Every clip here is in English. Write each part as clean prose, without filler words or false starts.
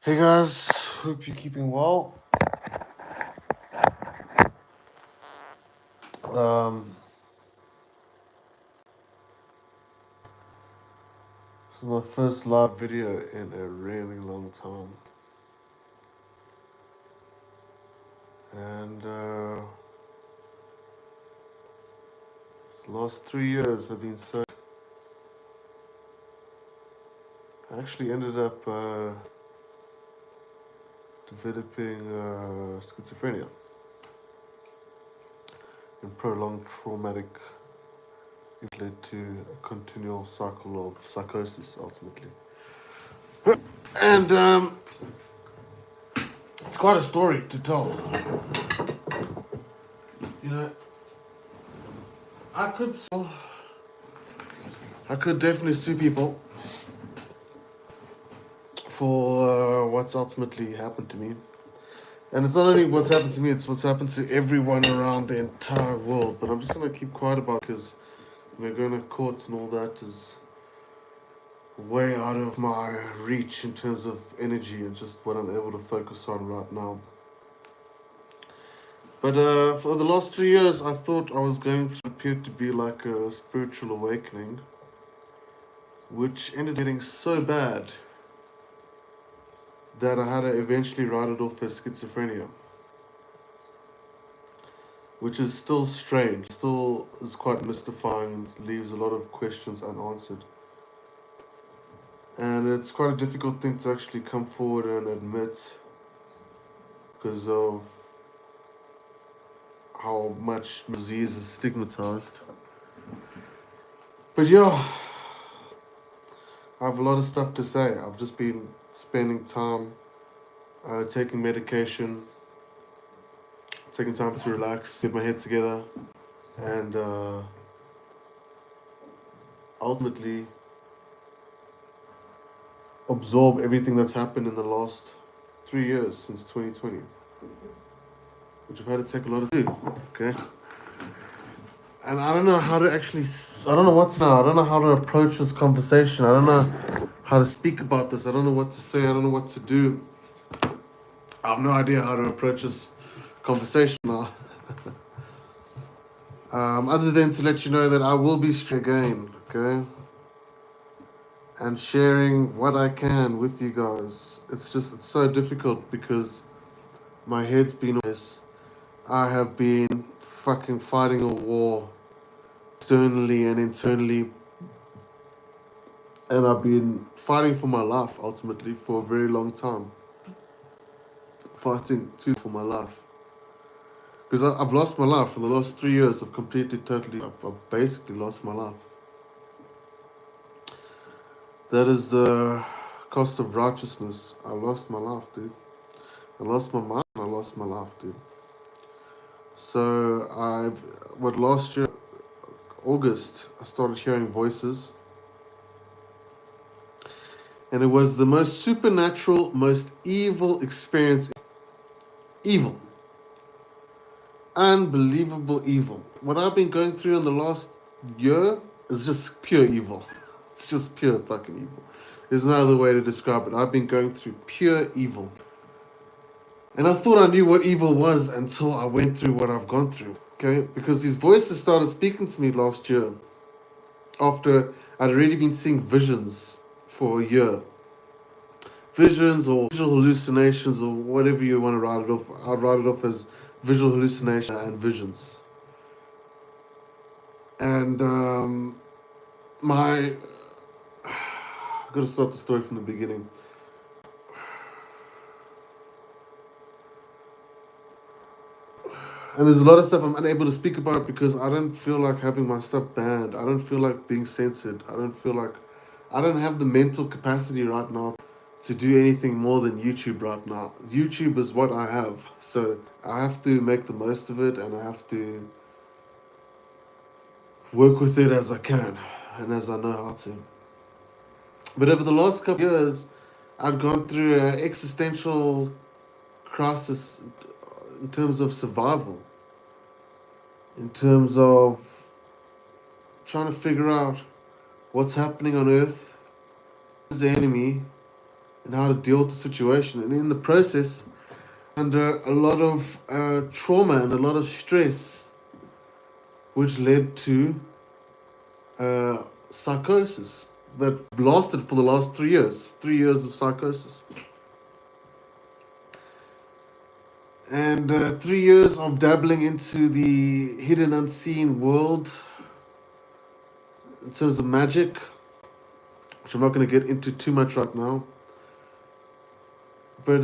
Hey guys, hope you're keeping well. This is my first live video in a really long time, and the last 3 years have been so. I actually ended up developing schizophrenia and prolonged traumatic. It led to a continual cycle of psychosis ultimately. And it's quite a story to tell. You know, I could definitely sue people for what's ultimately happened to me. And it's not only what's happened to me, it's what's happened to everyone around the entire world. But I'm just going to keep quiet about it because going to courts and all that is way out of my reach in terms of energy and just what I'm able to focus on right now. But for the last 3 years, I thought I was going through what appeared to be like a spiritual awakening, which ended up getting so bad that I had to eventually write it off as schizophrenia, which is still strange, still is quite mystifying, and leaves a lot of questions unanswered. And it's quite a difficult thing to actually come forward and admit because of how much disease is stigmatized. But yeah, I have a lot of stuff to say. I've just been spending time taking medication, taking time to relax, get my head together, and ultimately absorb everything that's happened in the last 3 years since 2020, which I've had to take a lot of do. Okay. And I don't know how to actually. I don't know what now. I don't know how to approach this conversation. I don't know how to speak about this. I don't know what to say. I don't know what to do. I have no idea how to approach this conversation now. Other than to let you know that I will be again, okay? And sharing what I can with you guys. It's so difficult because my head's been on this. I have been fucking fighting a war externally and internally. And I've been fighting for my life ultimately for a very long time. Fighting too for my life. Because I've lost my life for the last 3 years. I've basically lost my life. That is the cost of righteousness. I lost my life, dude. I lost my mind. I lost my life, dude. So last year, August, I started hearing voices. And it was the most supernatural, most evil experience. Evil. Unbelievable evil. What I've been going through in the last year is just pure evil. It's just pure fucking evil. There's no other way to describe it. I've been going through pure evil. And I thought I knew what evil was until I went through what I've gone through. Okay? Because these voices started speaking to me last year after I'd already been seeing visions for a year. Visions or visual hallucinations or whatever you want to write it off. I'd write it off as visual hallucination and visions. And I've got to start the story from the beginning. And there's a lot of stuff I'm unable to speak about because I don't feel like having my stuff banned. I don't feel like being censored. I don't have the mental capacity right now to do anything more than YouTube right now. YouTube is what I have. So I have to make the most of it and I have to work with it as I can and as I know how to. But over the last couple of years, I've gone through an existential crisis in terms of survival, in terms of trying to figure out what's happening on Earth, who's the enemy, and how to deal with the situation. And in the process, under a lot of trauma and a lot of stress, which led to psychosis that lasted for the last 3 years. 3 years of psychosis. And 3 years of dabbling into the hidden, unseen world in terms of magic, which I'm not going to get into too much right now. But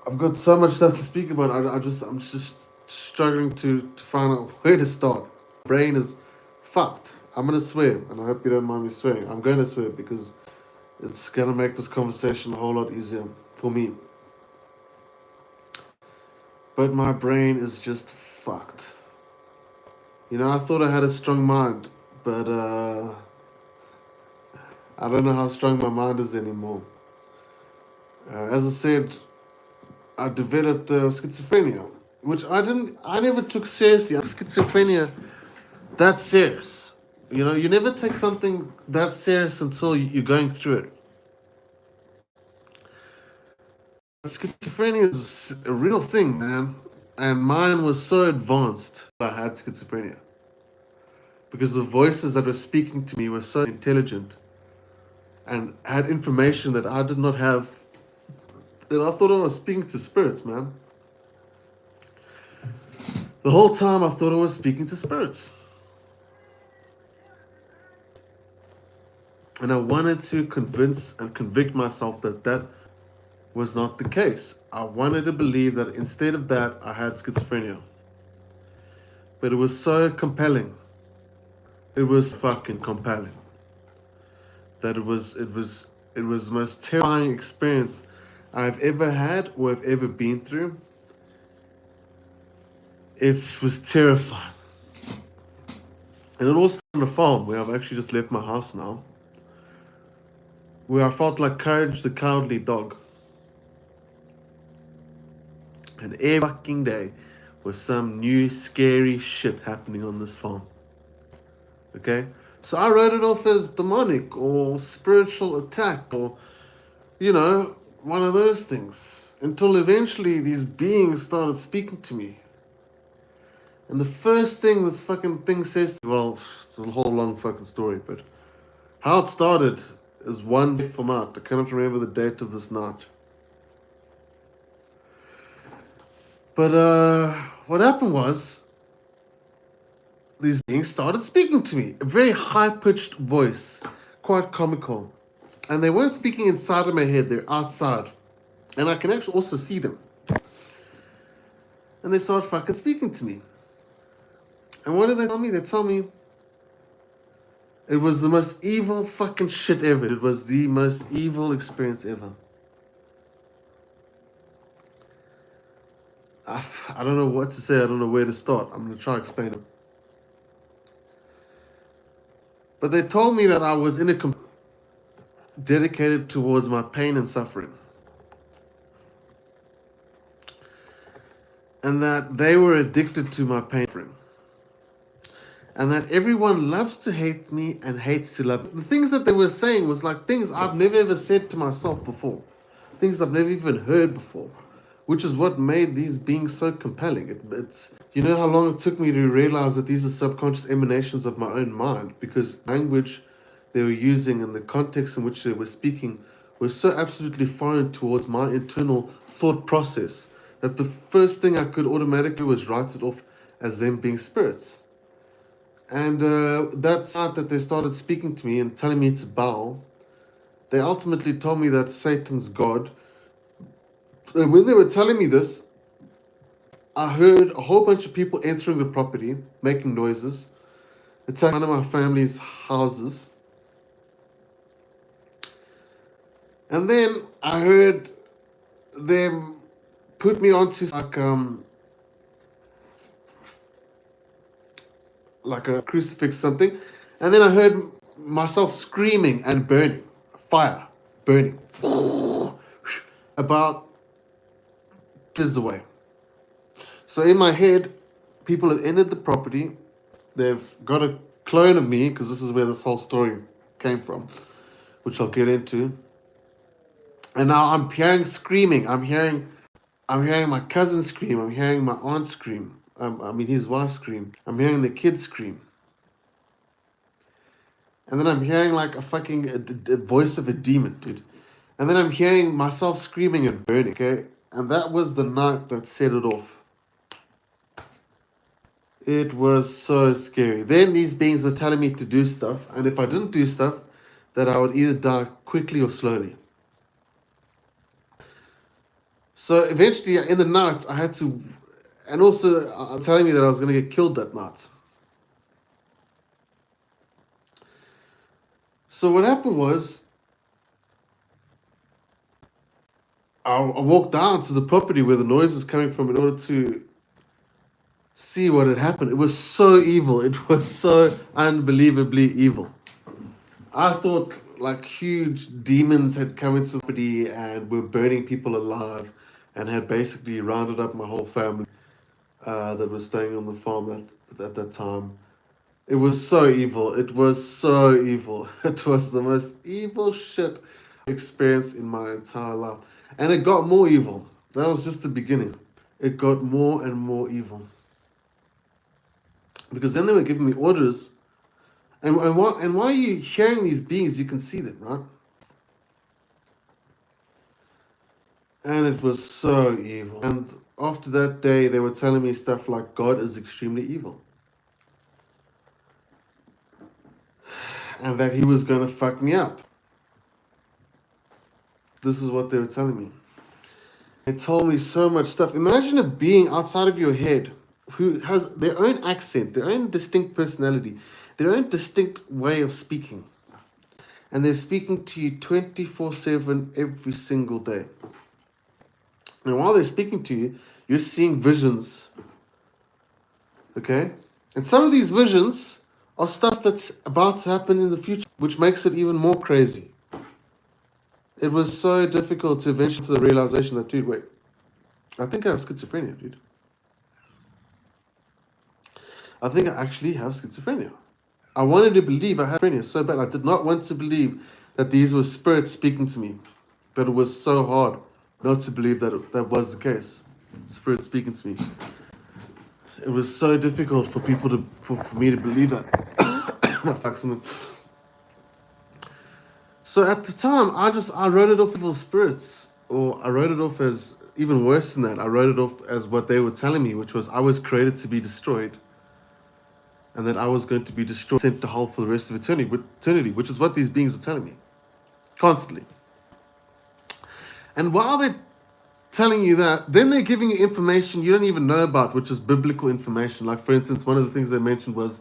I've got so much stuff to speak about. I'm just struggling to find out where to start. My brain is fucked. I'm gonna swear, and I hope you don't mind me swearing. I'm going to swear because it's gonna make this conversation a whole lot easier for me. But my brain is just fucked. You know, I thought I had a strong mind, but I don't know how strong my mind is anymore. As I said, I developed schizophrenia, which I never took seriously. Schizophrenia, that's serious. You know, you never take something that serious until you're going through it. Schizophrenia is a real thing, man. And mine was so advanced that I had schizophrenia. Because the voices that were speaking to me were so intelligent and had information that I did not have. And I thought I was speaking to spirits, man. The whole time I thought I was speaking to spirits. And I wanted to convince and convict myself that that was not the case. I wanted to believe that instead of that, I had schizophrenia. But it was so compelling. It was fucking compelling. That it was the most terrifying experience I've ever had or have ever been through. It was terrifying. And it all started on a farm where I've actually just left my house now. Where I felt like Courage the Cowardly Dog. And every fucking day was some new scary shit happening on this farm. Okay? So I wrote it off as demonic or spiritual attack or, you know, one of those things. Until eventually these beings started speaking to me. And the first thing this fucking thing says, well, it's a whole long fucking story, but how it started is one day from out. I cannot remember the date of this night. But what happened was, these beings started speaking to me. A very high-pitched voice, quite comical. And they weren't speaking inside of my head, they're outside. And I can actually also see them. And they started fucking speaking to me. And what did they tell me? They tell me it was the most evil fucking shit ever. It was the most evil experience ever. I don't know what to say. I don't know where to start. I'm going to try to explain it. But they told me that I was dedicated towards my pain and suffering. And that they were addicted to my pain and suffering. And that everyone loves to hate me and hates to love me. The things that they were saying was like things I've never ever said to myself before. Things I've never even heard before. Which is what made these beings so compelling. It's you know how long it took me to realize that these are subconscious emanations of my own mind, because language they were using and the context in which they were speaking was so absolutely foreign towards my internal thought process that the first thing I could automatically do was write it off as them being spirits. And that night that they started speaking to me and telling me to bow, they ultimately told me that Satan's God. And when they were telling me this, I heard a whole bunch of people entering the property, making noises, attacking one of my family's houses. And then I heard them put me onto like a crucifix or something. And then I heard myself screaming and burning, fire, burning, about is the way. So in my head, people have entered the property. They've got a clone of me, because this is where this whole story came from, which I'll get into. And now I'm hearing screaming. I'm hearing my cousin scream. I'm hearing my aunt scream. His wife scream. I'm hearing the kids scream. And then I'm hearing like a voice of a demon, dude. And then I'm hearing myself screaming and burning, okay? And that was the night that set it off. It was so scary. Then these beings were telling me to do stuff, and if I didn't do stuff, that I would either die quickly or slowly. So eventually, in the night, I had to, and also telling me that I was going to get killed that night. So what happened was, I walked down to the property where the noise was coming from in order to see what had happened. It was so evil. It was so unbelievably evil. I thought like huge demons had come into the property and were burning people alive and had basically rounded up my whole family that was staying on the farm at that time. It was so evil. It was so evil. It was the most evil shit experience in my entire life. And it got more evil. That was just the beginning. It got more and more evil. Because then they were giving me orders. And while you're hearing these beings, you can see them, right? And it was so evil. And after that day, they were telling me stuff like God is extremely evil. And that he was going to fuck me up. This is what they were telling me. They told me so much stuff. Imagine a being outside of your head who has their own accent, their own distinct personality, their own distinct way of speaking. And they're speaking to you 24/7 every single day. And while they're speaking to you, you're seeing visions. Okay? And some of these visions are stuff that's about to happen in the future, which makes it even more crazy. It was so difficult to eventually to the realization that, dude, wait, I think I have schizophrenia, dude. I think I actually have schizophrenia. I wanted to believe I had schizophrenia so bad. I did not want to believe that these were spirits speaking to me. But it was so hard not to believe that that was the case. Spirit speaking to me. It was so difficult for people to, for me to believe that. Fuck something. So at the time, I wrote it off as evil spirits, or I wrote it off as even worse than that. I wrote it off as what they were telling me, which was I was created to be destroyed, and that I was going to be destroyed, sent to hell for the rest of eternity, which is what these beings were telling me, constantly. And while they're telling you that, then they're giving you information you don't even know about, which is biblical information. Like, for instance, one of the things they mentioned was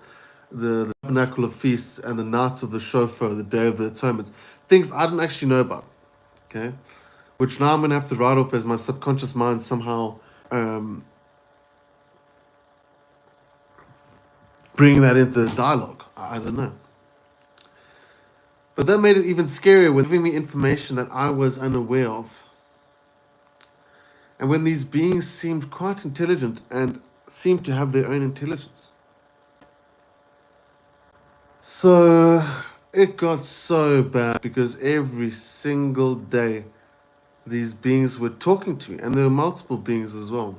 the tabernacle of feasts and the nights of the shofar, the day of the atonement. Things I didn't actually know about, okay? Which now I'm going to have to write off as my subconscious mind somehow bringing that into dialogue. I don't know. But that made it even scarier with giving me information that I was unaware of. And when these beings seemed quite intelligent and seemed to have their own intelligence. So it got so bad because every single day these beings were talking to me, and there were multiple beings as well.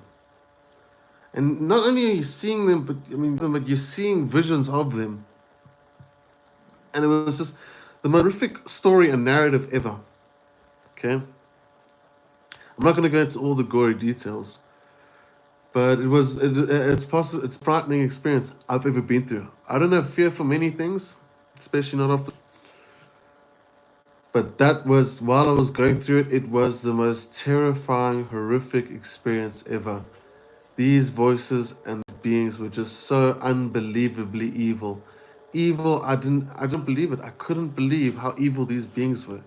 And not only are you seeing them, but you're seeing visions of them. And it was just the most horrific story and narrative ever. Okay? I'm not going to go into all the gory details, but it's a frightening experience I've ever been through. I don't have fear for many things, especially not often. But that was, while I was going through it, it was the most terrifying, horrific experience ever. These voices and beings were just so unbelievably evil. Evil, I didn't believe it. I couldn't believe how evil these beings were.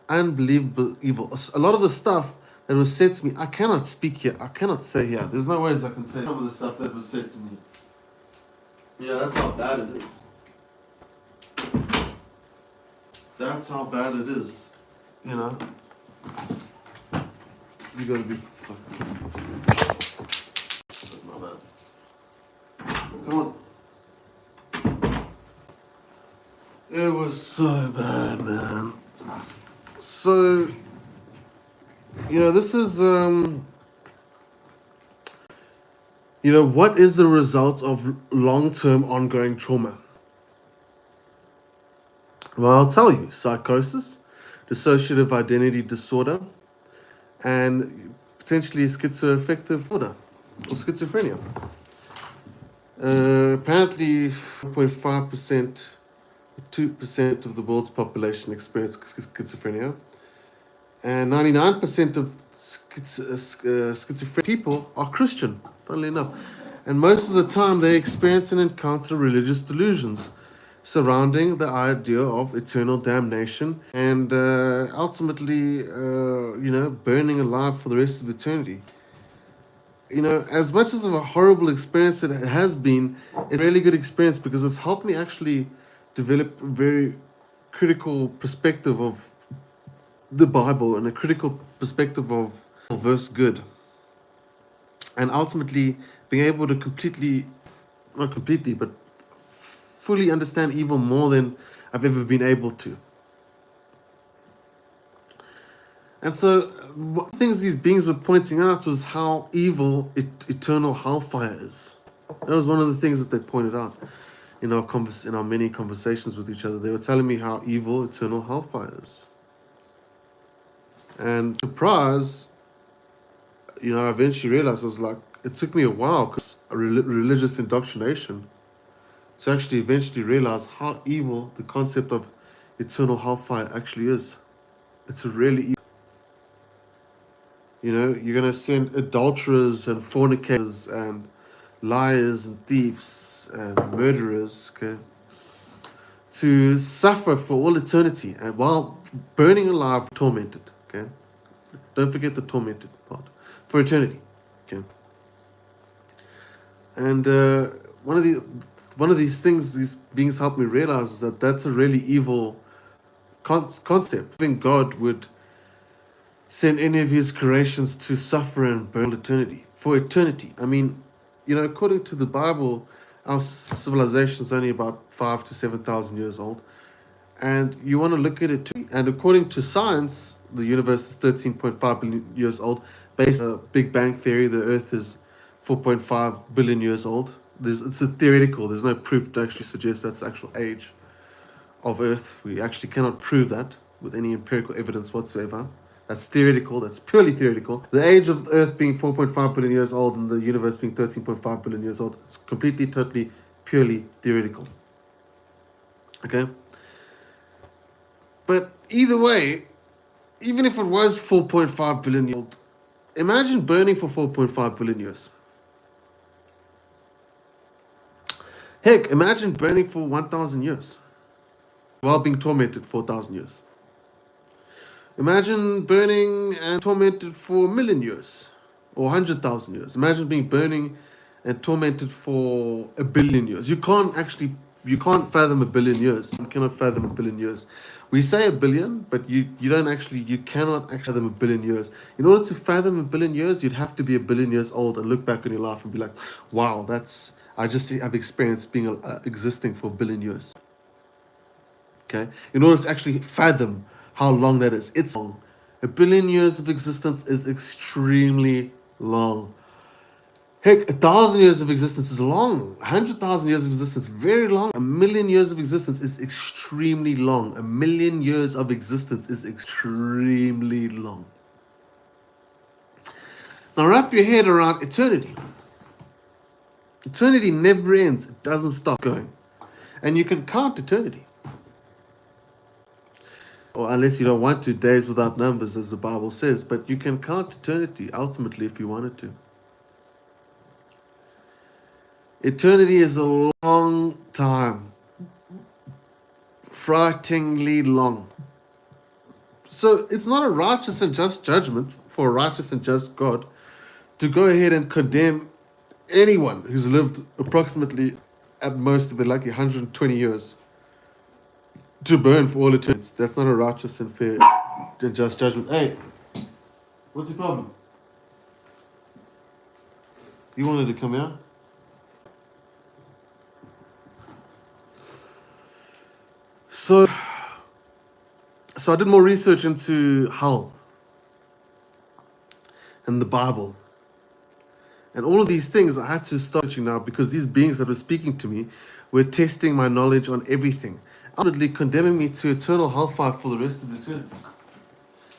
Unbelievable evil. A lot of the stuff that was said to me, I cannot speak here. I cannot say here. There's no ways I can say some of the stuff that was said to me. Yeah, that's how bad it is. That's how bad it is. You know? You gotta be fucking... My bad. Come on. It was so bad, man. So, this is, what is the result of long-term ongoing trauma? Well, I'll tell you: psychosis, dissociative identity disorder, and potentially schizoaffective disorder or schizophrenia. Apparently, 0.5%, 2% of the world's population experience schizophrenia, and 99% of schizophrenic people are Christian, funnily enough. And most of the time, they experience and encounter religious delusions surrounding the idea of eternal damnation and ultimately, burning alive for the rest of eternity. As much as of a horrible experience it has been, it's a really good experience because it's helped me actually develop a very critical perspective of the Bible and a critical perspective of verse good. And ultimately being able to not completely, but fully understand evil more than I've ever been able to. And so, one of the things these beings were pointing out was how evil eternal hellfire is. That was one of the things that they pointed out in our many conversations with each other. They were telling me how evil eternal hellfire is. And surprise, I eventually realized, it took me a while because religious indoctrination to actually eventually realize how evil the concept of eternal hellfire actually is. It's a really evil. You're going to send adulterers and fornicators and liars and thieves and murderers, okay, to suffer for all eternity and while burning alive, tormented, okay? Don't forget the tormented part. For eternity, okay? And one of these things these beings helped me realize is that that's a really evil concept. Even God would send any of his creations to suffer and burn for eternity. I mean, according to the Bible, our civilization is only about 5,000 to 7,000 years old. And you want to look at it too. And according to science, the universe is 13.5 billion years old. Based on Big Bang Theory, the Earth is 4.5 billion years old. It's a theoretical. There's no proof to actually suggest that's the actual age of Earth. We actually cannot prove that with any empirical evidence whatsoever. That's theoretical. That's purely theoretical. The age of Earth being 4.5 billion years old and the universe being 13.5 billion years old, it's completely, totally, purely theoretical. Okay? But either way, even if it was 4.5 billion years old, imagine burning for 4.5 billion years. Heck, imagine burning for 1,000 years while being tormented for 1,000 years. Imagine burning and tormented for 1,000,000 years or 100,000 years. Imagine being burning and tormented for 1,000,000,000 years. You can't fathom 1,000,000,000 years. You cannot fathom 1,000,000,000 years. We say 1,000,000,000, but you cannot actually fathom 1,000,000,000 years. In order to fathom 1,000,000,000 years, you'd have to be 1,000,000,000 years old and look back on your life and be like, wow, I've experienced being existing for 1,000,000,000 years. Okay? In order to actually fathom how long that is. It's long. 1,000,000,000 years of existence is extremely long. Heck, 1,000 years of existence is long. 100,000 years of existence, very long. 1,000,000 years of existence is extremely long. 1,000,000 years of existence is extremely long. Now wrap your head around eternity. Eternity never ends. It doesn't stop going. And you can count eternity. Or unless you don't want to, days without numbers, as the Bible says. But you can count eternity, ultimately, if you wanted to. Eternity is a long time. Frighteningly long. So it's not a righteous and just judgment for a righteous and just God to go ahead and condemn anyone who's lived approximately, at most, if they're lucky, 120 years to burn for all eternity. That's not a righteous and fair and just judgment. Hey, what's the problem? You wanted to come out? So I did more research into hell and the Bible. And all of these things I had to start searching now because these beings that were speaking to me were testing my knowledge on everything, ultimately condemning me to eternal hellfire for the rest of eternity.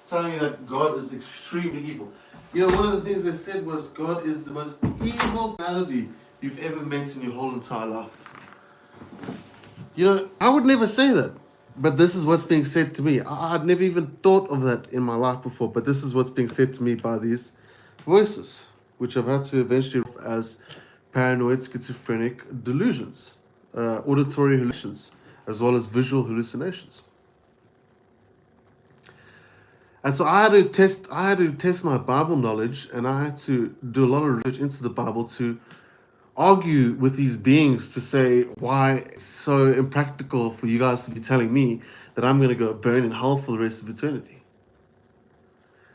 Telling me that God is extremely evil. You know, one of the things they said was God is the most evil personality you've ever met in your whole entire life. You know, I would never say that, but this is what's being said to me. I'd never even thought of that in my life before, but this is what's being said to me by these voices, which I've had to eventually as paranoid schizophrenic delusions, auditory hallucinations, as well as visual hallucinations. And so I had to test my Bible knowledge, and I had to do a lot of research into the Bible to argue with these beings to say why it's so impractical for you guys to be telling me that I'm going to go burn in hell for the rest of eternity.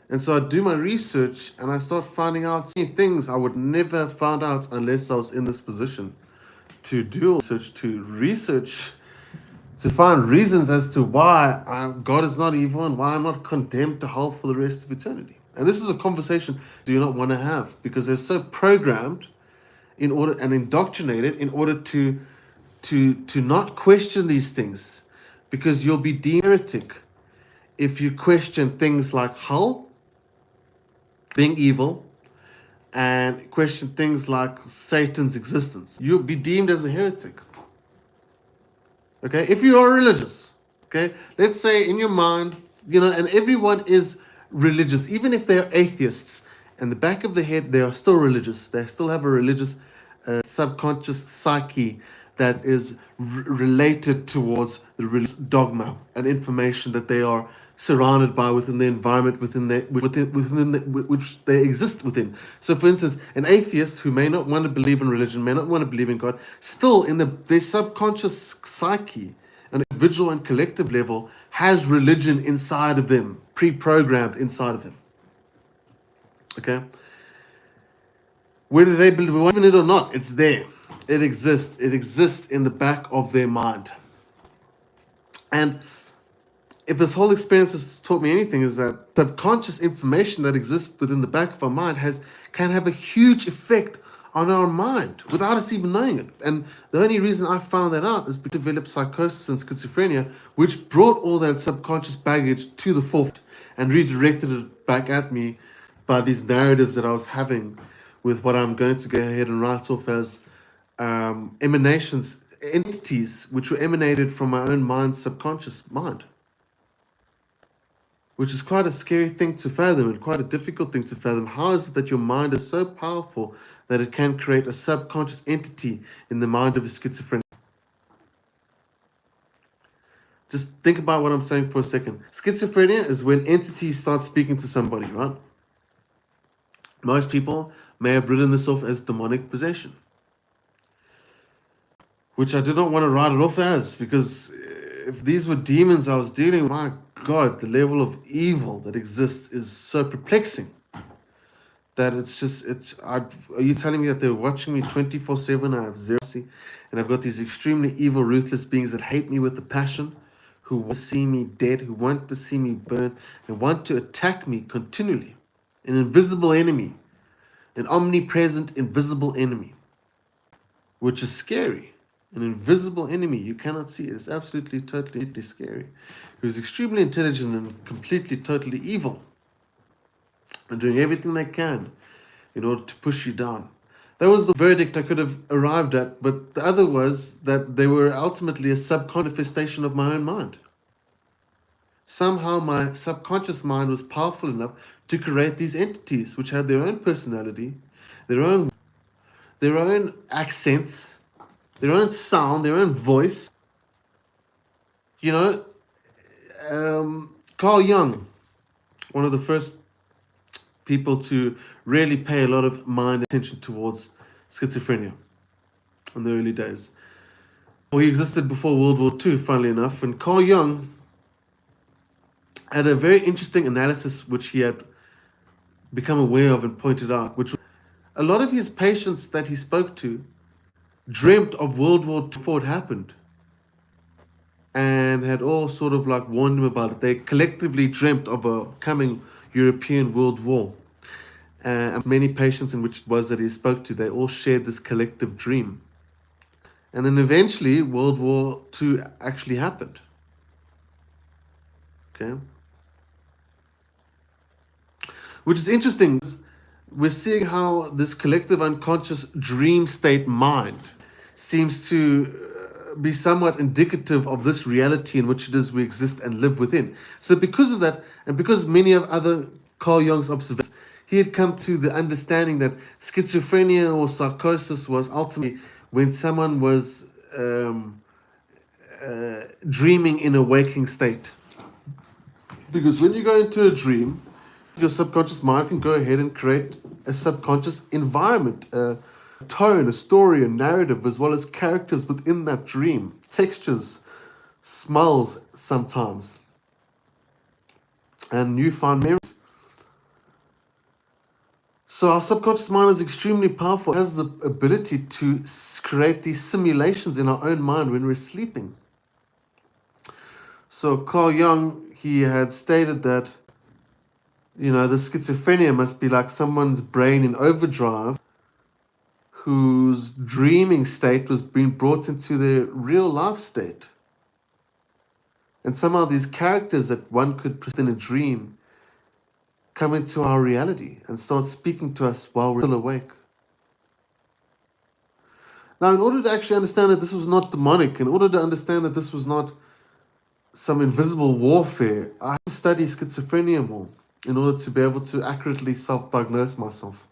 And so I do my research, and I start finding out things I would never have found out unless I was in this position to do research, to find reasons as to why God is not evil and why I'm not condemned to hell for the rest of eternity. And this is a conversation I do not want to have because they're so programmed in order and indoctrinated in order to not question these things, because you'll be deemed heretic if you question things like hell being evil and question things like Satan's existence. You'll be deemed as a heretic. Okay, if you are religious, okay, let's say in your mind, you know, and everyone is religious, even if they're atheists, in the back of the head, they are still religious. They still have a religious subconscious psyche that is related towards the religious dogma and information that they are surrounded by within the environment within which they exist within. So, for instance, an atheist who may not want to believe in religion, may not want to believe in God, still in their subconscious psyche, on an individual and collective level, has religion inside of them, pre-programmed inside of them. Okay? Whether they believe in it or not, it's there. It exists. It exists in the back of their mind. And if this whole experience has taught me anything, is that subconscious information that exists within the back of our mind can have a huge effect on our mind without us even knowing it. And the only reason I found that out is because I developed psychosis and schizophrenia, which brought all that subconscious baggage to the forefront and redirected it back at me by these narratives that I was having with what I'm going to go ahead and write off as emanations, entities which were emanated from my own mind's subconscious mind. Which is quite a scary thing to fathom and quite a difficult thing to fathom. How is it that your mind is so powerful that it can create a subconscious entity in the mind of a schizophrenic? Just think about what I'm saying for a second. Schizophrenia is when entities start speaking to somebody, right? Most people may have written this off as demonic possession, which I did not want to write it off as, because if these were demons I was dealing with, my God, the level of evil that exists is so perplexing that are you telling me that they're watching me 24/7? I have zero mercy, and I've got these extremely evil, ruthless beings that hate me with a passion, who want to see me dead, who want to see me burn, and want to attack me continually. An invisible enemy, an omnipresent, invisible enemy, which is scary. An invisible enemy, you cannot see it. It's absolutely, totally scary. Who's extremely intelligent and completely, totally evil. And doing everything they can in order to push you down. That was the verdict I could have arrived at, but the other was that they were ultimately a subconscious of my own mind. Somehow my subconscious mind was powerful enough to create these entities which had their own personality, their own accents, their own sound, their own voice. You know, Carl Jung, one of the first people to really pay a lot of mind attention towards schizophrenia in the early days. Well, he existed before World War II, funnily enough, and Carl Jung had a very interesting analysis which he had become aware of and pointed out, which a lot of his patients that he spoke to dreamt of World War II before it happened. and had all sort of like warned him about it. They collectively dreamt of a coming European World War. And many patients in which it was that he spoke to, they all shared this collective dream. And then eventually, World War II actually happened. Okay, which is interesting. We're seeing how this collective unconscious dream state mind seems to be somewhat indicative of this reality in which it is we exist and live within. So because of that, and because many of other Carl Jung's observations, he had come to the understanding that schizophrenia or psychosis was ultimately when someone was dreaming in a waking state. Because when you go into a dream, your subconscious mind can go ahead and create a subconscious environment, a tone, a story, a narrative, as well as characters within that dream, textures, smells sometimes, and newfound memories. So our subconscious mind is extremely powerful. It has the ability to create these simulations in our own mind when we're sleeping. So Carl Jung, he had stated that, the schizophrenia must be like someone's brain in overdrive whose dreaming state was being brought into their real life state. And somehow these characters that one could present in a dream come into our reality and start speaking to us while we're still awake. Now, in order to actually understand that this was not demonic, in order to understand that this was not some invisible warfare, I had to study schizophrenia more in order to be able to accurately self-diagnose myself.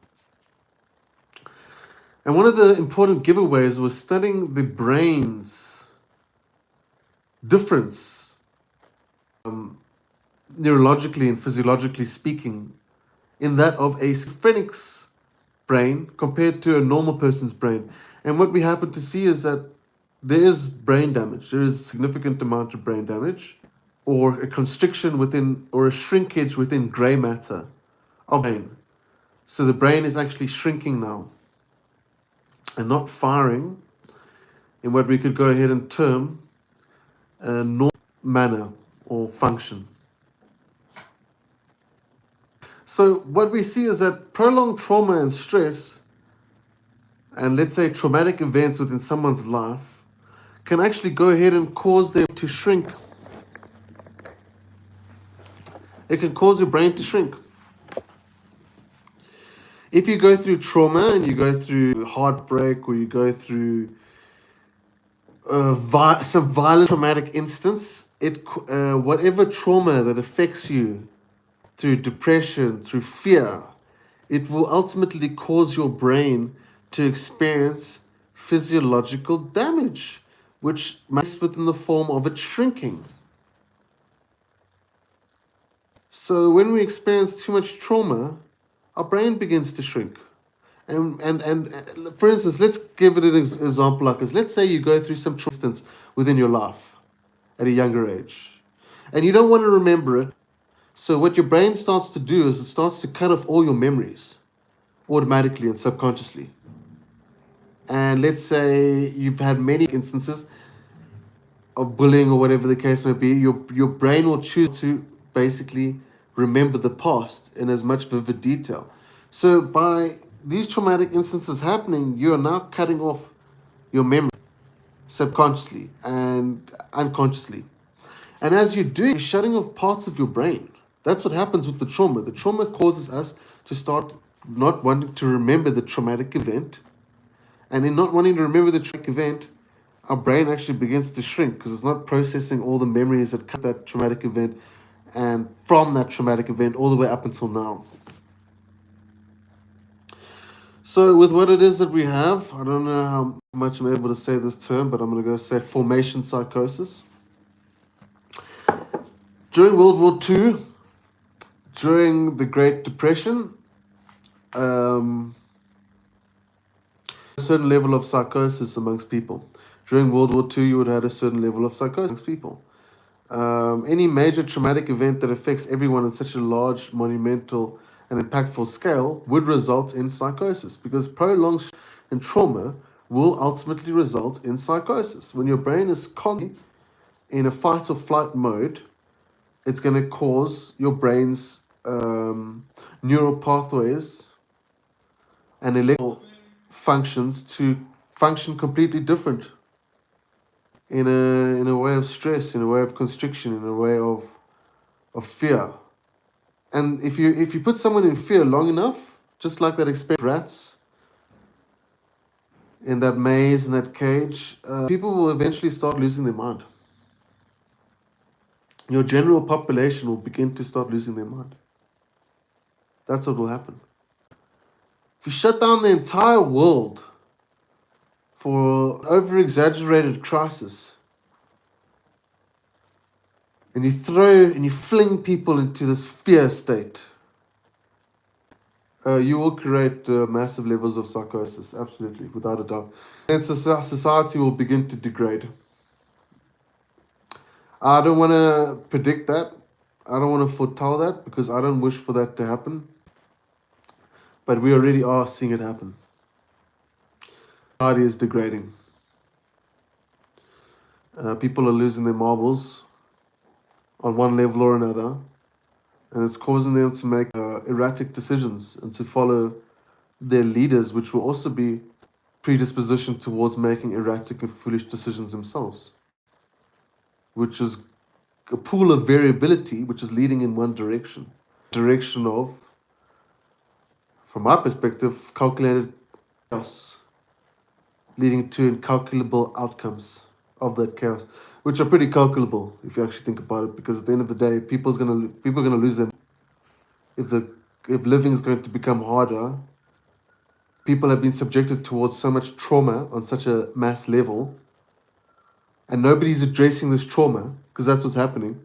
And one of the important giveaways was studying the brain's difference, neurologically and physiologically speaking, in that of a schizophrenic's brain compared to a normal person's brain. And what we happen to see is that there is brain damage. There is a significant amount of brain damage, or a constriction within, or a shrinkage within gray matter of brain. So the brain is actually shrinking now and not firing in what we could go ahead and term a normal manner or function. So what we see is that prolonged trauma and stress, and let's say traumatic events within someone's life, can actually go ahead and cause them to shrink. It can cause your brain to shrink. If you go through trauma and you go through heartbreak, or you go through some violent traumatic instance, whatever trauma that affects you through depression, through fear, it will ultimately cause your brain to experience physiological damage, which manifests within the form of it shrinking. So when we experience too much trauma, our brain begins to shrink. And for instance, let's give it an example like this. Let's say you go through some instance within your life at a younger age, and you don't want to remember it. So what your brain starts to do is it starts to cut off all your memories automatically and subconsciously. And let's say you've had many instances of bullying or whatever the case may be, your brain will choose to basically remember the past in as much vivid detail. So by these traumatic instances happening, you are now cutting off your memory subconsciously and unconsciously. And as you do, you're shutting off parts of your brain. That's what happens with the trauma. The trauma causes us to start not wanting to remember the traumatic event. And in not wanting to remember the traumatic event, our brain actually begins to shrink because it's not processing all the memories that come that traumatic event and from that traumatic event all the way up until now. So with what it is that we have, I don't know how much I'm able to say this term, but I'm going to go say formation psychosis. During World War II, during the Great Depression, a certain level of psychosis amongst people. During World War II, you would have a certain level of psychosis amongst people. Any major traumatic event that affects everyone on such a large, monumental, and impactful scale would result in psychosis, because prolonged and trauma will ultimately result in psychosis. When your brain is constantly in a fight or flight mode, it's going to cause your brain's neural pathways and electrical functions to function completely different in a way of stress, in a way of constriction, in a way of fear. And if you put someone in fear long enough, just like that experiment rats in that maze, in that cage, people will eventually start losing their mind. Your general population will begin to start losing their mind. That's what will happen. If you shut down the entire world for over-exaggerated crisis, and you fling people into this fear state, you will create massive levels of psychosis, absolutely, without a doubt. And society will begin to degrade. I don't want to predict that. I don't want to foretell that because I don't wish for that to happen. But we already are seeing it happen. Society is degrading. People are losing their marbles on one level or another, and it's causing them to make erratic decisions and to follow their leaders, which will also be predispositioned towards making erratic and foolish decisions themselves, which is a pool of variability which is leading in one direction of, from my perspective, calculated chaos, leading to incalculable outcomes of that chaos, which are pretty calculable if you actually think about it. Because at the end of the day, people are gonna lose them. If living is going to become harder, people have been subjected towards so much trauma on such a mass level, and nobody's addressing this trauma because that's what's happening.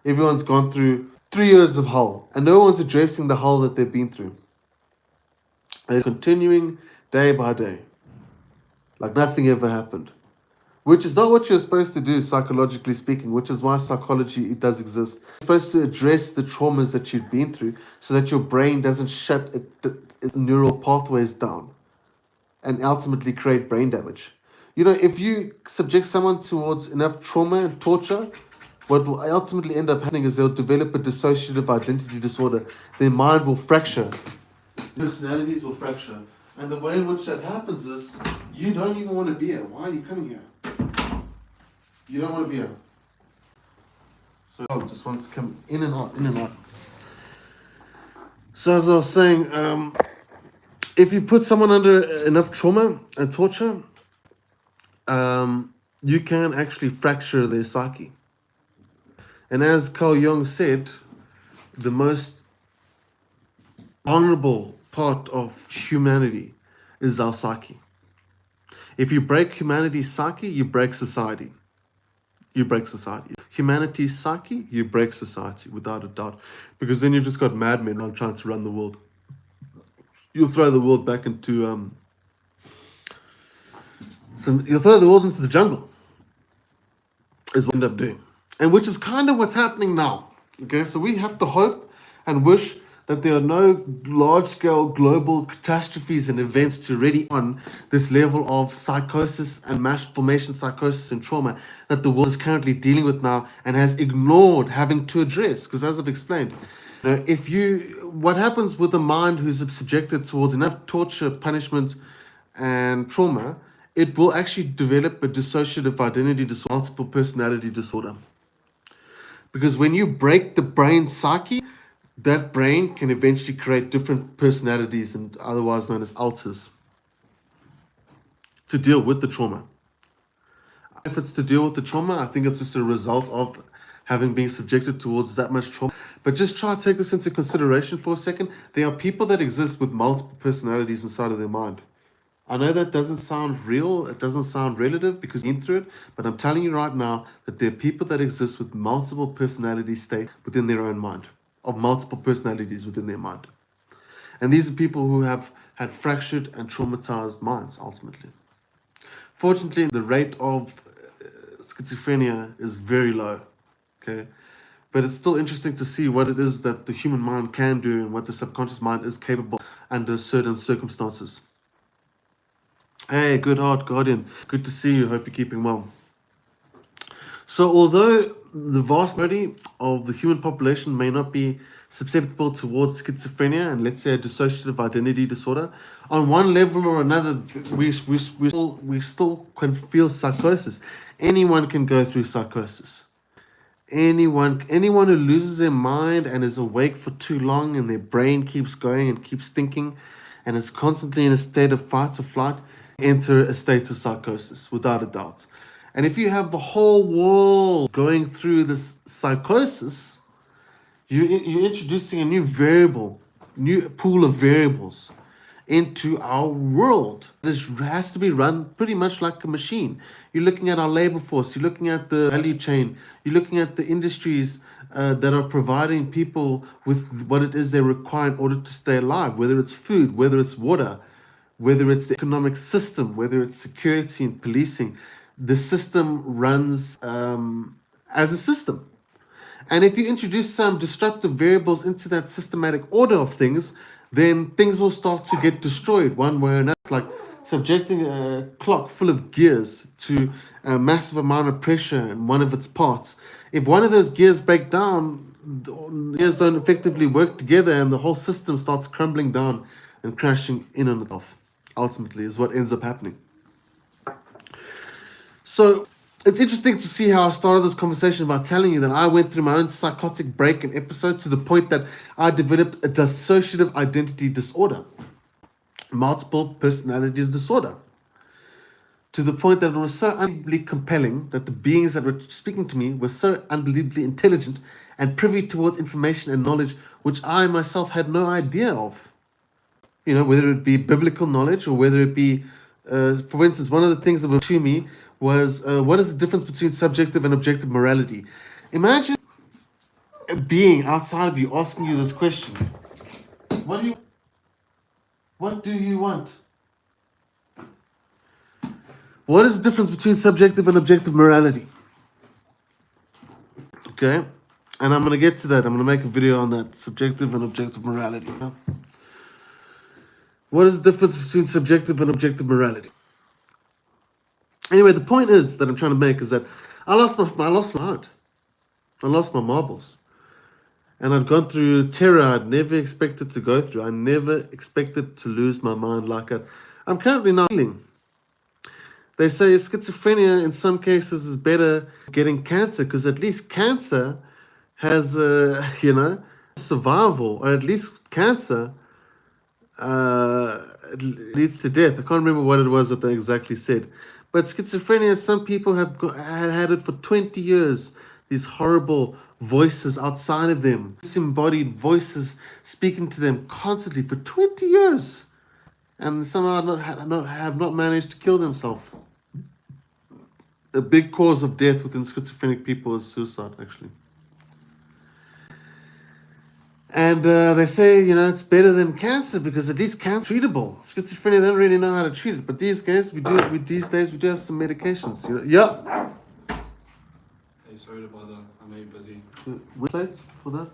Everyone's gone through 3 years of hell, and no one's addressing the hell that they've been through. They're continuing day by day, like nothing ever happened. Which is not what you're supposed to do, psychologically speaking, which is why psychology, it does exist. You're supposed to address the traumas that you've been through so that your brain doesn't shut its neural pathways down and ultimately create brain damage. You know, if you subject someone towards enough trauma and torture, what will ultimately end up happening is they'll develop a dissociative identity disorder. Their mind will fracture. Personalities will fracture. And the way in which that happens is you don't even want to be here. Why are you coming here? You don't want to be here. So it just wants to come in and out, in and out. So as I was saying, if you put someone under enough trauma and torture, you can actually fracture their psyche. And as Carl Jung said, the most vulnerable part of humanity is our psyche. If you break humanity's psyche, you break society. You break society. Humanity's psyche, you break society, without a doubt. Because then you've just got madmen trying to run the world. You'll throw the world back into you'll throw the world into the jungle, is what you end up doing. And which is kind of what's happening now. Okay, so we have to hope and wish that there are no large-scale global catastrophes and events to ready on this level of psychosis and mass formation psychosis and trauma that the world is currently dealing with now and has ignored having to address. Because as I've explained, what happens with a mind who's subjected towards enough torture, punishment, and trauma, it will actually develop a dissociative identity disorder, multiple personality disorder. Because when you break the brain psyche, that brain can eventually create different personalities, and otherwise known as alters, to deal with the trauma. If it's to deal with the trauma, I think it's just a result of having been subjected towards that much trauma. But just try to take this into consideration for a second. There are people that exist with multiple personalities inside of their mind. I know that doesn't sound real, it doesn't sound relative because you've been through it, but I'm telling you right now that there are people that exist with multiple personality states within their own mind, of multiple personalities within their mind. And these are people who have had fractured and traumatized minds, ultimately. Fortunately, the rate of schizophrenia is very low, okay? But it's still interesting to see what it is that the human mind can do and what the subconscious mind is capable under certain circumstances. Hey, good heart, Guardian. Good to see you. Hope you're keeping well. So, although the vast majority of the human population may not be susceptible towards schizophrenia and, let's say, a dissociative identity disorder, on one level or another, we still can feel psychosis. Anyone can go through psychosis. Anyone who loses their mind and is awake for too long and their brain keeps going and keeps thinking and is constantly in a state of fight or flight enter a state of psychosis, without a doubt. And if you have the whole world going through this psychosis, you're introducing a new variable, new pool of variables into our world. This has to be run pretty much like a machine. You're looking at our labor force, you're looking at the value chain, you're looking at the industries that are providing people with what it is they require in order to stay alive, whether it's food, whether it's water, whether it's the economic system, whether it's security and policing. The system runs as a system. And if you introduce some disruptive variables into that systematic order of things, then things will start to get destroyed one way or another. It's like subjecting a clock full of gears to a massive amount of pressure in one of its parts. If one of those gears break down, the gears don't effectively work together and the whole system starts crumbling down and crashing in on itself, ultimately, is what ends up happening. So it's interesting to see how I started this conversation by telling you that I went through my own psychotic break and episode to the point that I developed a dissociative identity disorder, multiple personality disorder, to the point that it was so unbelievably compelling that the beings that were speaking to me were so unbelievably intelligent and privy towards information and knowledge which I myself had no idea of. You know, whether it be biblical knowledge or whether it be, for instance, one of the things that was to me was what is the difference between subjective and objective morality? Imagine a being outside of you asking you this question. What do you want? What is the difference between subjective and objective morality? Okay, and I'm going to get to that. I'm going to make a video on that, subjective and objective morality. What is the difference between subjective and objective morality? Anyway, the point is that I'm trying to make is that I lost my heart. I lost my marbles. And I'd gone through terror I'd never expected to go through. I never expected to lose my mind like that. I'm currently now feeling. They say schizophrenia in some cases is better getting cancer because at least cancer has, survival, or at least cancer leads to death. I can't remember what it was that they exactly said. But schizophrenia, some people have had it for 20 years. These horrible voices outside of them, disembodied voices speaking to them constantly for 20 years. And somehow have not managed to kill themselves. A big cause of death within schizophrenic people is suicide, actually. And they say, it's better than cancer because at least cancer is treatable. Schizophrenia, they don't really know how to treat it. But these days, we do have some medications. Yep. Hey, sorry to bother. I'm very busy. Which plates for that?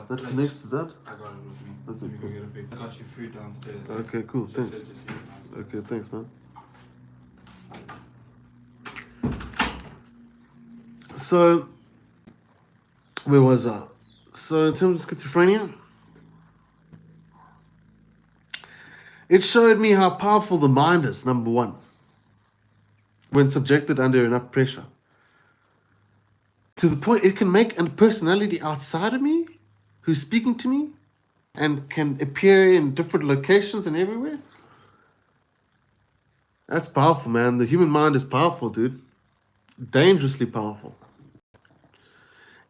That connects to that? I got it with me. Okay, Let me cool. go get a fix. I got you food downstairs. Okay, cool. Just Thanks. said just leave it downstairs. Okay, thanks, man. So, where was I? So, in terms of schizophrenia, it showed me how powerful the mind is, number one, when subjected under enough pressure. To the point it can make a personality outside of me who's speaking to me and can appear in different locations and everywhere. That's powerful, man. The human mind is powerful, dude. Dangerously powerful.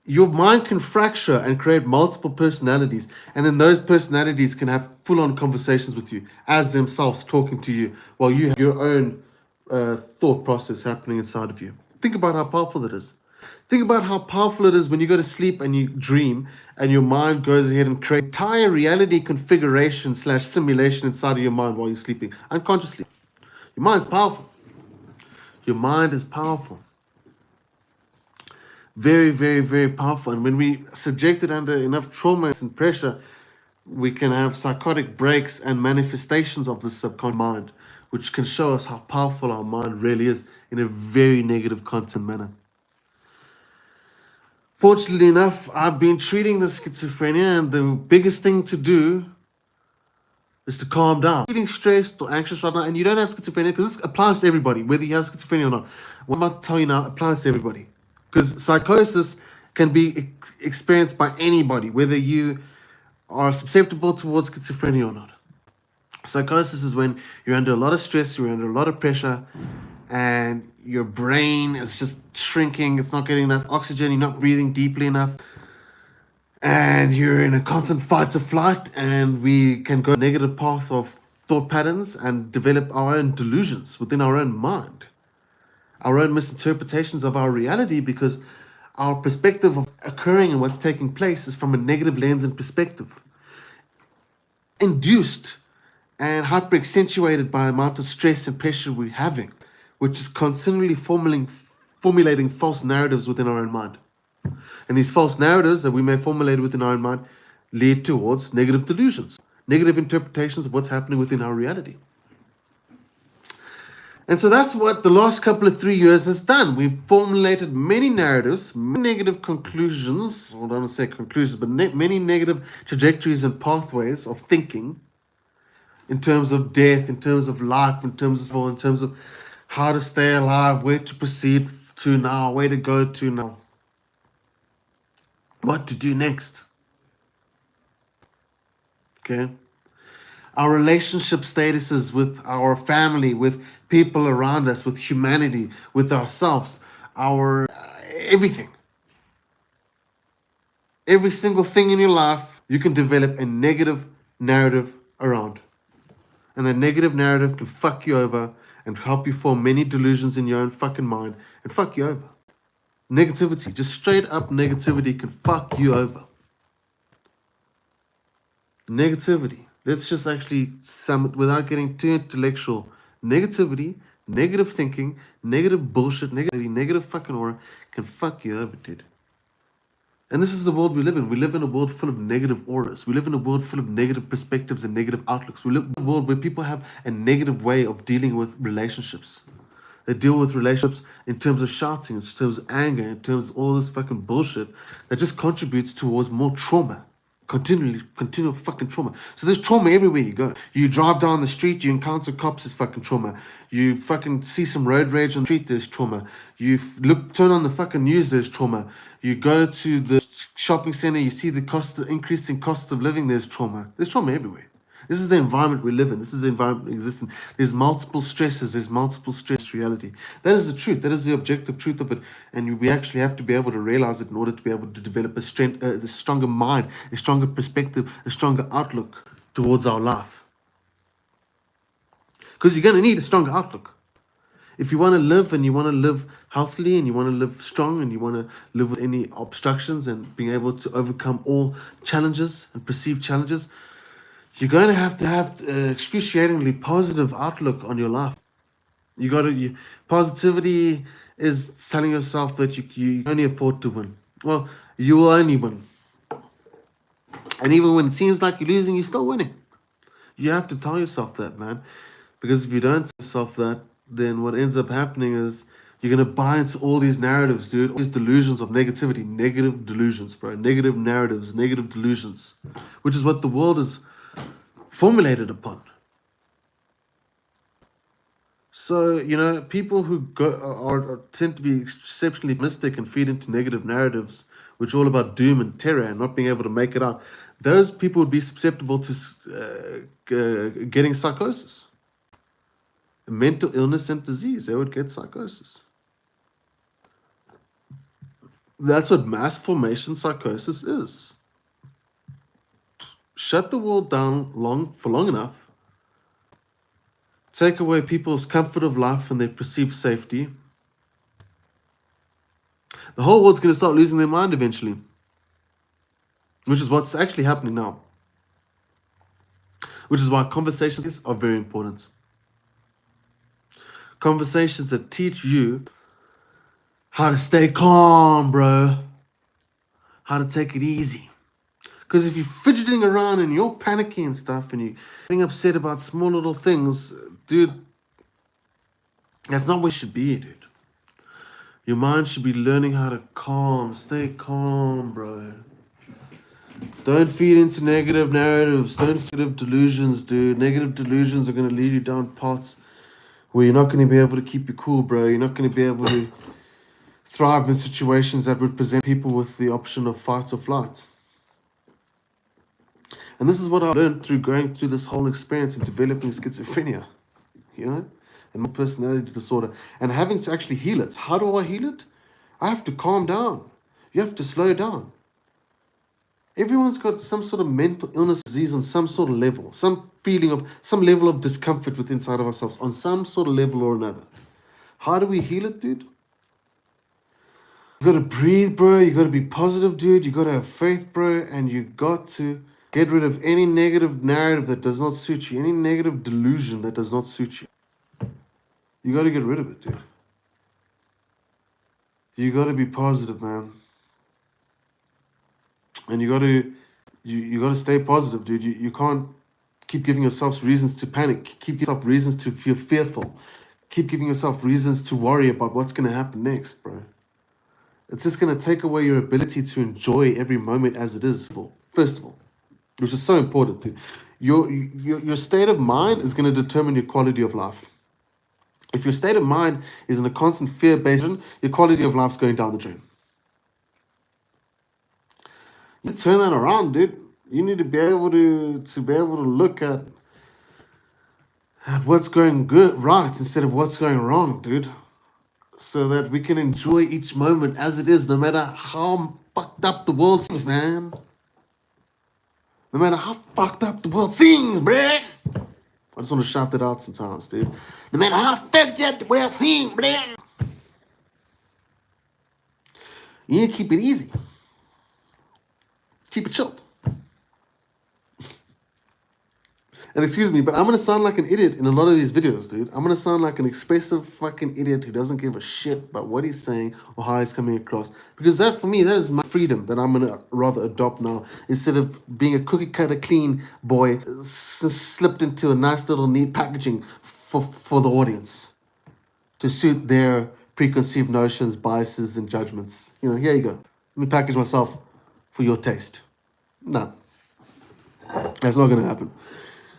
Your mind can fracture and create multiple personalities, and then those personalities can have full-on conversations with you as themselves talking to you while you have your own thought process happening inside of you. Think about how powerful it is. Think about how powerful it is when you go to sleep and you dream and your mind goes ahead and creates entire reality configuration / simulation inside of your mind while you're sleeping, unconsciously. Your mind's powerful. Your mind is powerful. Very, very, very powerful. And when we subject it under enough trauma and pressure, we can have psychotic breaks and manifestations of the subconscious mind, which can show us how powerful our mind really is in a very negative content manner. Fortunately enough, I've been treating the schizophrenia, and the biggest thing to do is to calm down. Feeling stressed or anxious right now, and you don't have schizophrenia, because this applies to everybody, whether you have schizophrenia or not. What I'm about to tell you now applies to everybody. Because psychosis can be experienced by anybody, whether you are susceptible towards schizophrenia or not. Psychosis is when you're under a lot of stress, you're under a lot of pressure, and your brain is just shrinking, it's not getting enough oxygen, you're not breathing deeply enough, and you're in a constant fight or flight, and we can go a negative path of thought patterns and develop our own delusions within our own mind, our own misinterpretations of our reality, because our perspective of occurring and what's taking place is from a negative lens and perspective, induced and hyper accentuated by the amount of stress and pressure we're having, which is continually formulating false narratives within our own mind. And these false narratives that we may formulate within our own mind lead towards negative delusions, negative interpretations of what's happening within our reality. And so that's what the last couple of 3 years has done. We've formulated many narratives, many negative conclusions, or I don't want to say conclusions, but many negative trajectories and pathways of thinking in terms of death, in terms of life, in terms of how to stay alive, where to proceed to now, where to go to now, what to do next. Okay? Our relationship statuses with our family, with people around us, with humanity, with ourselves, our everything. Every single thing in your life, you can develop a negative narrative around. And that negative narrative can fuck you over and help you form many delusions in your own fucking mind and fuck you over. Negativity, just straight up negativity can fuck you over. Negativity. Let's just actually sum it without getting too intellectual. Negativity, negative thinking, negative bullshit, negative fucking aura can fuck you over, dude. And this is the world we live in. We live in a world full of negative auras. We live in a world full of negative perspectives and negative outlooks. We live in a world where people have a negative way of dealing with relationships. They deal with relationships in terms of shouting, in terms of anger, in terms of all this fucking bullshit that just contributes towards more trauma. Continual fucking trauma. So there's trauma everywhere you go. You drive down the street, you encounter cops, it's fucking trauma. You fucking see some road rage on the street, there's trauma. You turn on the fucking news, there's trauma. You go to the shopping center, you see the increase in cost of living, there's trauma. There's trauma everywhere. This is the environment we live in. This is the environment we exist in. There's multiple stresses. There's multiple stress reality. That is the truth. That is the objective truth of it. And we actually have to be able to realize it in order to be able to develop a stronger mind, a stronger perspective, a stronger outlook towards our life. Because you're going to need a stronger outlook. If you want to live and you want to live healthily and you want to live strong and you want to live with any obstructions and being able to overcome all challenges and perceived challenges, you're going to have excruciatingly positive outlook on your life. Positivity is telling yourself that you only afford to win. Well, you will only win. And even when it seems like you're losing, you're still winning. You have to tell yourself that, man. Because if you don't tell yourself that, then what ends up happening is you're going to buy into all these narratives, dude. All these delusions of negativity. Negative delusions, bro. Negative narratives, negative delusions. Which is what the world is formulated upon. So, people who tend to be exceptionally optimistic and feed into negative narratives, which are all about doom and terror and not being able to make it out, those people would be susceptible to getting psychosis. Mental illness and disease, they would get psychosis. That's what mass formation psychosis is. Shut the world down for long enough, take away people's comfort of life and their perceived safety, the whole world's going to start losing their mind eventually, which is what's actually happening now, which is why conversations are very important. Conversations that teach you how to stay calm, bro, how to take it easy. Because if you're fidgeting around and you're panicking and stuff and you're getting upset about small little things, dude, that's not where you should be, dude. Your mind should be learning how to stay calm, bro. Don't feed into negative narratives. Don't feed into delusions, dude. Negative delusions are going to lead you down paths where you're not going to be able to keep you cool, bro. You're not going to be able to thrive in situations that would present people with the option of fight or flight. And this is what I learned through going through this whole experience and developing schizophrenia, you know, and my personality disorder, and having to actually heal it. How do I heal it? I have to calm down. You have to slow down. Everyone's got some sort of mental illness, disease on some sort of level, some feeling of, some level of discomfort within inside of ourselves on some sort of level or another. How do we heal it, dude? You gotta breathe, bro. You gotta be positive, dude. You gotta have faith, bro. And you got to get rid of any negative narrative that does not suit you, any negative delusion that does not suit you. You gotta get rid of it, dude. You gotta be positive, man. And you gotta stay positive, dude. You can't keep giving yourself reasons to panic. Keep giving yourself reasons to feel fearful. Keep giving yourself reasons to worry about what's gonna happen next, bro. It's just gonna take away your ability to enjoy every moment as it is. First of all, which is so important, dude. Your state of mind is gonna determine your quality of life. If your state of mind is in a constant fear-based, your quality of life's going down the drain. You turn that around, dude. You need to be able to look at what's going good, right, instead of what's going wrong, dude. So that we can enjoy each moment as it is, no matter how fucked up the world seems, man. No matter how fucked up the world seems, bruh. I just want to shout that out sometimes, dude. No matter how fucked up the world seems, bruh. You need to keep it easy. Keep it chilled. And excuse me, but I'm going to sound like an idiot in a lot of these videos, dude. I'm going to sound like an expressive fucking idiot who doesn't give a shit about what he's saying or how he's coming across. Because that, for me, that is my freedom that I'm going to rather adopt now. Instead of being a cookie cutter clean boy slipped into a nice little neat packaging for the audience. To suit their preconceived notions, biases, and judgments. You know, here you go. Let me package myself for your taste. No. That's not going to happen.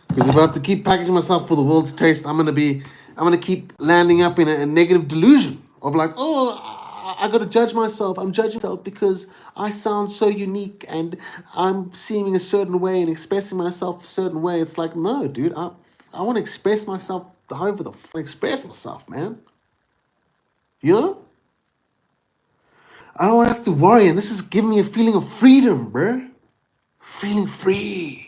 Because if I have to keep packaging myself for the world's taste, I'm gonna keep landing up in a negative delusion of like, oh, I gotta judge myself. I'm judging myself because I sound so unique and I'm seeming a certain way and expressing myself a certain way. It's like, no, dude, I want to express myself however the fuck I express myself, man. You know? I don't want to have to worry, and this is giving me a feeling of freedom, bruh. Feeling free.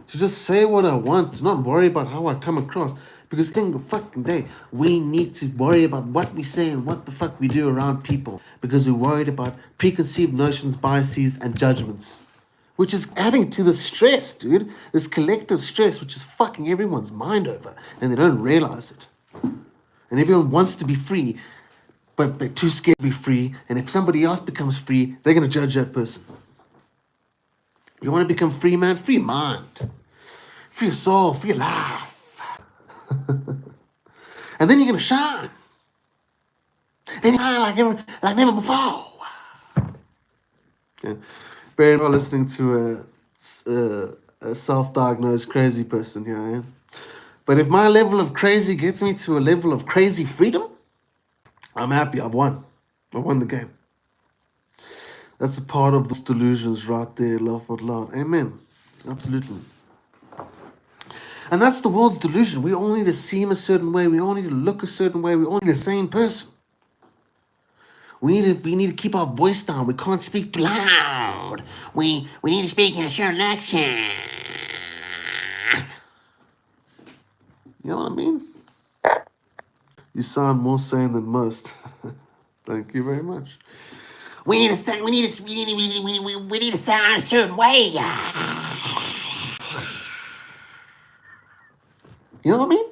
To just say what I want, to not worry about how I come across. Because at the end of the fucking day, we need to worry about what we say and what the fuck we do around people. Because we're worried about preconceived notions, biases, and judgments. Which is adding to the stress, dude. This collective stress, which is fucking everyone's mind over. And they don't realize it. And everyone wants to be free, but they're too scared to be free. And if somebody else becomes free, they're going to judge that person. You want to become free, man? Free mind. Free your soul. Free your life. And then you're going to shine. Then you shine like never before. Yeah. Barry, I'm listening to a self-diagnosed crazy person here, yeah? But if my level of crazy gets me to a level of crazy freedom, I'm happy. I've won. I won the game. That's a part of those delusions right there, laugh out loud. Amen. Absolutely. And that's the world's delusion. We all need to seem a certain way. We all need to look a certain way. We all need the same person. We need to keep our voice down. We can't speak too loud. We need to speak in a certain accent. You know what I mean? You sound more sane than most. Thank you very much. We need to sound a certain way. You know what I mean?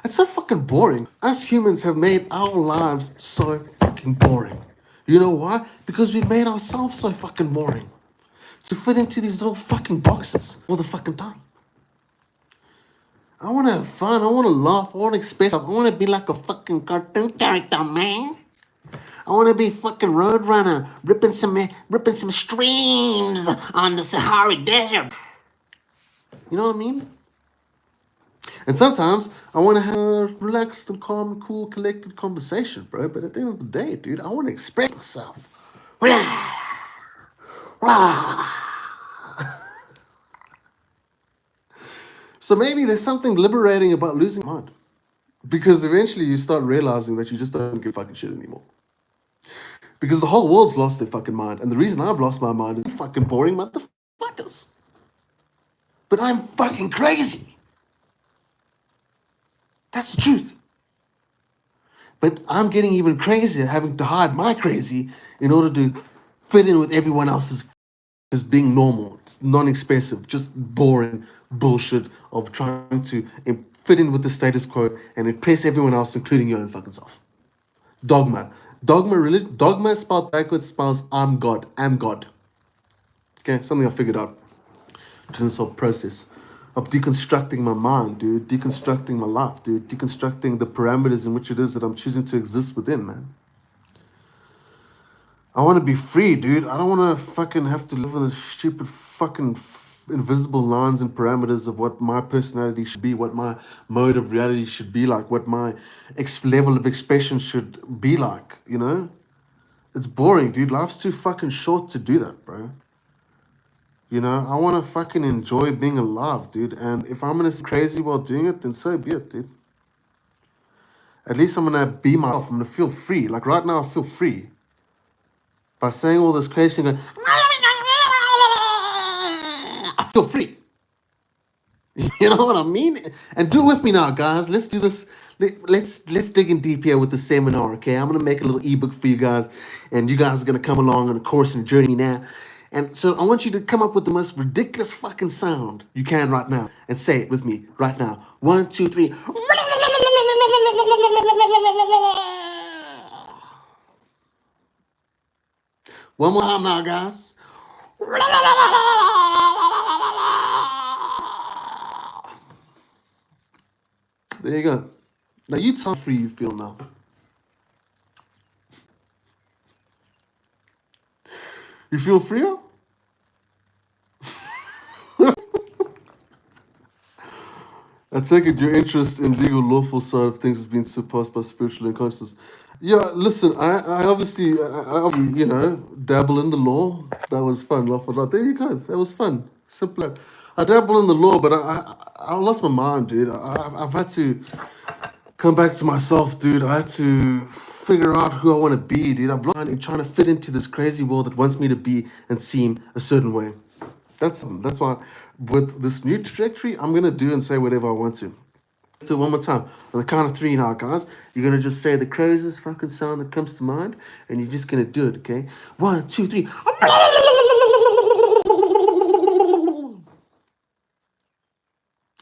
It's so fucking boring. Us humans have made our lives so fucking boring. You know why? Because we've made ourselves so fucking boring. To fit into these little fucking boxes all the fucking time. I want to have fun. I want to laugh. I want to express. I want to be like a fucking cartoon character, man. I want to be fucking roadrunner, ripping some streams on the Sahara Desert. You know what I mean? And sometimes I want to have a relaxed and calm, cool, collected conversation, bro. But at the end of the day, dude, I want to express myself. So maybe there's something liberating about losing your mind. Because eventually you start realizing that you just don't give a fucking shit anymore. Because the whole world's lost their fucking mind. And the reason I've lost my mind is fucking boring motherfuckers. But I'm fucking crazy. That's the truth. But I'm getting even crazier having to hide my crazy in order to fit in with everyone else's as being normal, non-expressive, just boring bullshit of trying to fit in with the status quo and impress everyone else, including your own fucking self. Dogma. Dogma spelled backwards spells I'm God. Am God. Okay, something I figured out during this whole process of deconstructing my mind, dude, deconstructing my life, dude, deconstructing the parameters in which it is that I'm choosing to exist within, man. I want to be free, dude. I don't want to fucking have to live with the stupid fucking invisible lines and parameters of what my personality should be, what my mode of reality should be like, what my level of expression should be like, you know? It's boring, dude. Life's too fucking short to do that, bro. You know, I want to fucking enjoy being alive, dude. And if I'm going to be crazy while doing it, then so be it, dude. At least I'm going to be myself. I'm going to feel free. Like right now, I feel free. By saying all this crazy and going, I feel free. You know what I mean? And do it with me now, guys. Let's do this. Let's dig in deep here with the seminar, okay? I'm gonna make a little ebook for you guys, and you guys are gonna come along on a course and journey now. And so I want you to come up with the most ridiculous fucking sound you can right now, and say it with me right now. 1, 2, 3. One more time now, guys. There you go. Now you tell me how free you feel now. You feel freer? I take it your interest in legal lawful side of things has been surpassed by spiritual unconsciousness. Yeah, listen, I obviously, you know, dabble in the law. That was fun, laugh a lot. There you go. That was fun. Simple. I dabble in the law, but I lost my mind, dude. I've had to come back to myself, dude. I had to figure out who I want to be, dude. I'm blind trying to fit into this crazy world that wants me to be and seem a certain way. That's why with this new trajectory, I'm gonna do and say whatever I want to. Let's do it one more time. On the count of 3 now, guys. You're gonna just say the craziest fucking sound that comes to mind, and you're just gonna do it, okay? 1, 2, 3.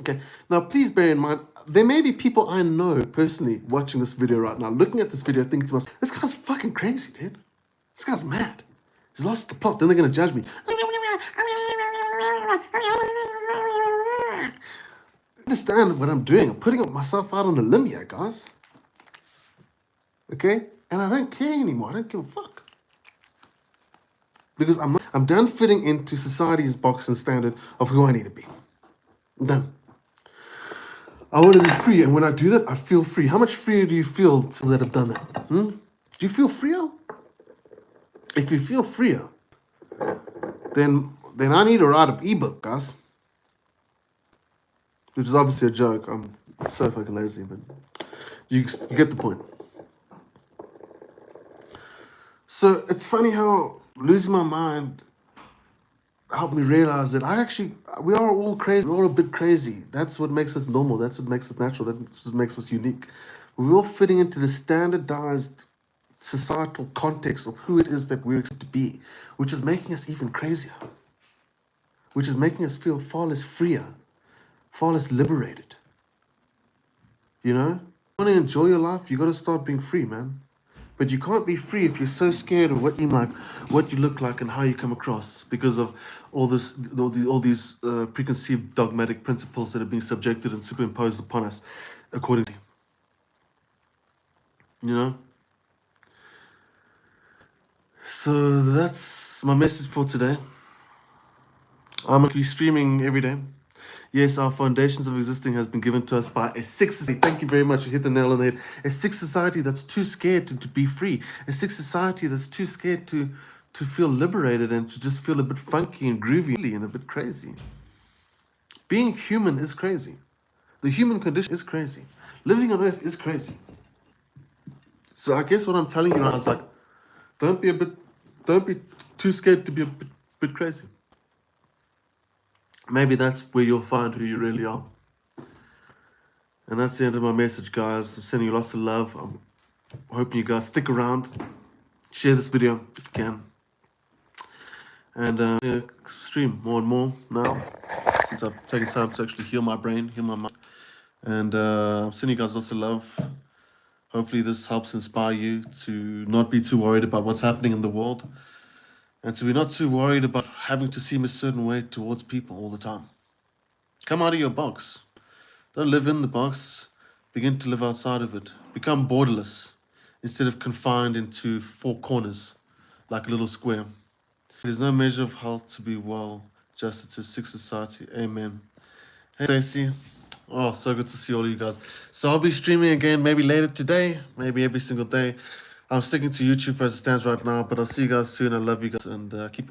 Okay. Now, please bear in mind, there may be people I know personally watching this video right now, looking at this video, thinking to myself, this guy's fucking crazy, dude. This guy's mad. He's lost the plot. Then they're gonna judge me. Understand what I'm doing. I'm putting myself out on a limb here, guys. Okay? And I don't care anymore. I don't give a fuck. Because I'm done fitting into society's box and standard of who I need to be. I'm done. I want to be free, and when I do that, I feel free. How much freer do you feel that I've done that? Do you feel freer? If you feel freer, then I need to write an ebook, guys. Which is obviously a joke. I'm so fucking lazy, but you get the point. So it's funny how losing my mind helped me realize that we are all crazy. We're all a bit crazy. That's what makes us normal. That's what makes us natural. That's what makes us unique. We're all fitting into the standardized societal context of who it is that we're expected to be, which is making us even crazier. Which is making us feel far less freer, far less liberated. You know? You want to enjoy your life, you got to start being free, man. But you can't be free if you're so scared of what you like, what you look like, and how you come across because of all these preconceived dogmatic principles that are being subjected and superimposed upon us accordingly. You know? So that's my message for today. I'm going to be streaming every day. Yes, our foundations of existing has been given to us by a sick society. Thank you very much. You hit the nail on the head. A sick society that's too scared to be free. A sick society that's too scared to feel liberated and to just feel a bit funky and groovy and a bit crazy. Being human is crazy. The human condition is crazy. Living on earth is crazy. So I guess what I'm telling you now is like, don't be too scared to be a bit crazy. Maybe that's where you'll find who you really are. And that's the end of my message, guys. I'm sending you lots of love. I'm hoping you guys stick around. Share this video if you can. And yeah, stream more and more now, since I've taken time to actually heal my brain, heal my mind. And I'm sending you guys lots of love. Hopefully this helps inspire you to not be too worried about what's happening in the world. And to be not too worried about having to seem a certain way towards people all the time. Come out of your box. Don't live in the box. Begin to live outside of it. Become borderless instead of confined into four corners like a little square. There's no measure of health to be well adjusted to a sick society. Amen. Hey, Stacey. Oh, so good to see all of you guys. So I'll be streaming again maybe later today, maybe every single day. I'm sticking to YouTube as it stands right now, but I'll see you guys soon. I love you guys and keep on.